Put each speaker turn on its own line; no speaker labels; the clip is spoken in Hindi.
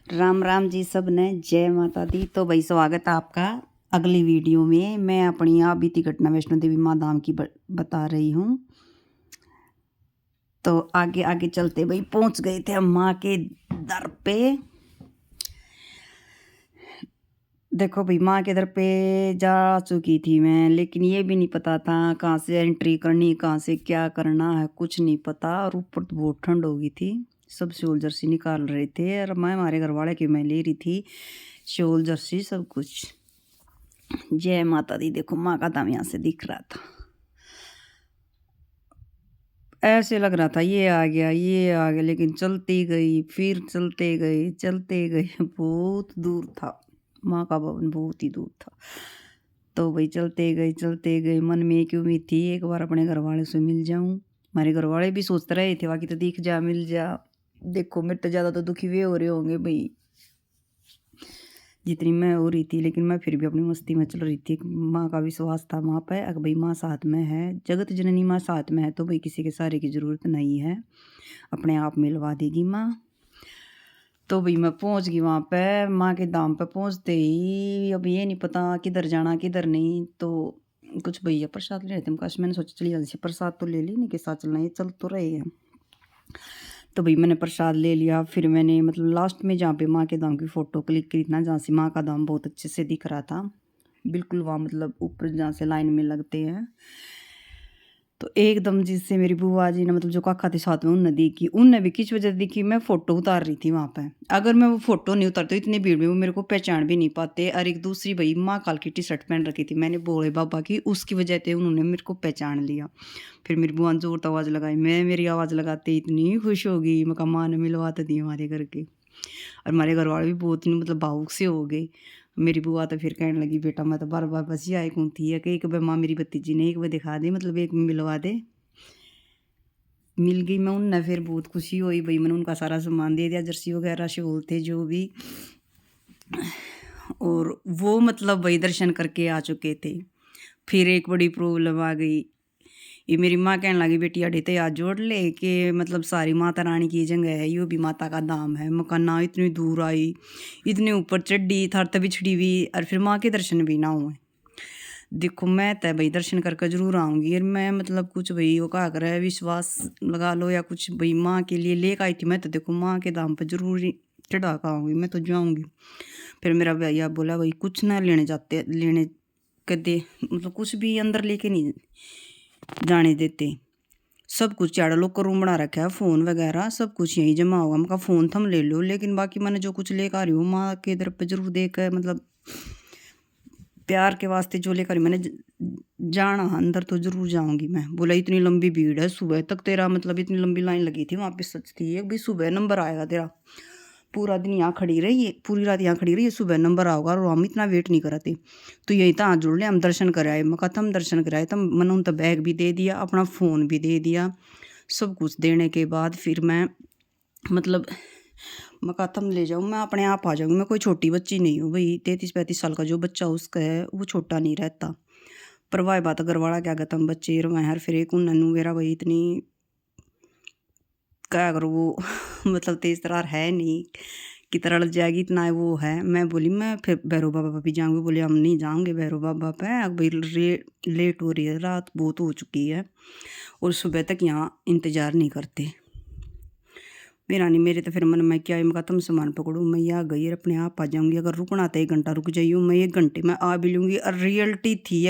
राम राम जी सब ने, जय माता दी। तो भाई स्वागत है आपका अगली वीडियो में। मैं अपनी आप बीती घटना वैष्णो देवी माँ धाम की बता रही हूँ। तो आगे आगे चलते भाई पहुँच गए थे हम माँ के दर पे। देखो भाई माँ के दर पे जा चुकी थी मैं, लेकिन ये भी नहीं पता था कहाँ से एंट्री करनी, कहाँ से क्या करना है, कुछ नहीं पता। और ऊपर तो बहुत ठंड हो गई थी, सब शॉल जर्सी निकाल रहे थे और मैं हमारे घर वाले की मैं ले रही थी शॉल जर्सी सब कुछ। जय माता दी। देखो माँ का धाम यहाँ से दिख रहा था, ऐसे लग रहा था ये आ गया ये आ गया, लेकिन चलती गई फिर चलते गए चलते गए बहुत दूर था माँ का भवन, बहुत ही दूर था। तो भाई चलते गए मन में एक उम्मीद थी एक बार अपने घर वाले से मिल जाऊं। हमारे घर वाले भी सोचते रहे थे बाकी तो दिख जा मिल जा। देखो मेरे तो ज़्यादा तो दुखी वे हो रहे होंगे भाई जितनी मैं हो रही थी, लेकिन मैं फिर भी अपनी मस्ती में चल रही थी। माँ का विश्वास था माँ पे, अगर भाई माँ साथ में है, जगत जननी माँ साथ में है तो भाई किसी के सहारे की ज़रूरत नहीं है, अपने आप मिलवा देगी माँ। तो भाई मैं पहुँच गई वहाँ पे माँ के धाम पे। पहुँचते ही अब ये नहीं पता किधर जाना किधर नहीं, तो कुछ भैया प्रसाद ले रहे थे काश, मैंने सोचा चलिए जल्दी से प्रसाद तो ले ली, नहीं के साथ चलना, ये चल तो रहे हैं। तो भाई मैंने प्रसाद ले लिया, फिर मैंने मतलब लास्ट में जहाँ पे माँ के धाम की फ़ोटो क्लिक करी ना, जहाँ से माँ का धाम बहुत अच्छे से दिख रहा था, बिल्कुल वहाँ मतलब ऊपर जहाँ से लाइन में लगते हैं। तो एकदम जिससे मेरी बुआ जी ने मतलब जो काका थे साथ में उनने देखी, उनने भी किस वजह से देखी, मैं फ़ोटो उतार रही थी वहाँ पे। अगर मैं वो फ़ोटो नहीं उतारती तो इतनी भीड़ में वो मेरे को पहचान भी नहीं पाते। और एक दूसरी भाई माँ काल की टी शर्ट पहन रखी थी मैंने भोले बाबा की, उसकी वजह से उन्होंने मेरे को पहचान लिया। फिर मेरी बुआ ने जोर तो आवाज़ लगाई, मैं मेरी आवाज़ लगाते इतनी खुश हो गई, मैं कहा माँ ने मिलवा तो दी हमारे घर के। और हमारे घर वाले भी बहुत ही मतलब भावुक से हो गए। मेरी बुआ तो फिर कहने लगी बेटा मैं तो बार बार बस ही आई कौन थी कि एक बार माँ मेरी भतीजी ने एक बार दिखा दे, मतलब एक मिलवा दे। मिल गई मैं उनने, फिर बहुत खुशी हुई भाई, मैंने उनका सारा सामान दे दिया, जर्सी वगैरह शॉल थे जो भी। और वो मतलब वही दर्शन करके आ चुके थे। फिर एक बड़ी प्रॉब्लम आ गई, ये मेरी माँ कहने लगी बेटी अड़े तो याद जोड़ ले कि मतलब सारी माता रानी की जगह है, यो भी माता का धाम है। मैं ना इतनी दूर आई, इतने ऊपर चढ़ी, थर तभी छिड़ी हुई और फिर माँ के दर्शन भी ना हुए। देखो मैं तो भाई दर्शन करके जरूर आऊँगी, और मैं मतलब कुछ भाई वो कहा करे विश्वास लगा लो या कुछ भाई माँ के लिए लेकर आई थी मैं, तो देखो माँ के धाम पर जरूर चढ़ा कर आऊँगी, मैं तो जाऊँगी। फिर मेरा भैया बोला भाई कुछ ना लेने जाते, लेने कदे मतलब कुछ भी अंदर लेके नहीं जाने देते, सब कुछ चाड़ा लोग का रूम बना रखा है, फ़ोन वगैरह सब कुछ यहीं जमा होगा। मैं कहा फ़ोन थम ले लो, लेकिन बाकी मैंने जो कुछ लेकर आ रही हूँ माँ के इधर पे जरूर देकर मतलब प्यार के वास्ते जो लेकर मैंने जाना अंदर तो जरूर जाऊंगी मैं। बोला इतनी लंबी भीड़ है सुबह तक तेरा, मतलब इतनी लंबी लाइन लगी थी वहाँ पे, सच थी एक भी सुबह नंबर आएगा तेरा, पूरा दिन यहाँ खड़ी रही है, पूरी रात यहाँ खड़ी रही है, सुबह नंबर आओगा। और हम इतना वेट नहीं कराते, तो यही तो हाथ जोड़ ले हम दर्शन कराए। मैं कहा हम दर्शन कराए, तब मैंने उन तो बैग भी दे दिया, अपना फ़ोन भी दे दिया, सब कुछ देने के बाद फिर मैं मतलब मैं कहा तुम ले जाऊँ, मैं अपने आप आ जाऊँगी, मैं कोई छोटी बच्ची नहीं हूँ भाई। 33-35 साल का जो बच्चा उसका है वो छोटा नहीं रहता। पर वाह बात अगर वाला क्या कहता हम बच्चे रवाए हर फिर एक नन्नू मेरा भाई इतनी क्या अगर वो मतलब तेज तरार है नहीं कि तरह लग जाएगी, इतना वो है। मैं बोली मैं फिर भैरव बाबा भी जाऊँगी, बोले हम नहीं जाएंगे भैरव बाबा पे, अब भाई लेट हो रही है, रात बहुत हो चुकी है और सुबह तक यहाँ इंतज़ार नहीं करते। मेरा नहीं, मेरे तो फिर मन में क्या है, मैं तुम सामान पकड़ो मैं यहाँ गई और अपने आप आ जाऊँगी, अगर रुकना तो 1 घंटा रुक जाइयो, मैं 1 घंटे में आ भी लूँगी। और रियलिटी थी है।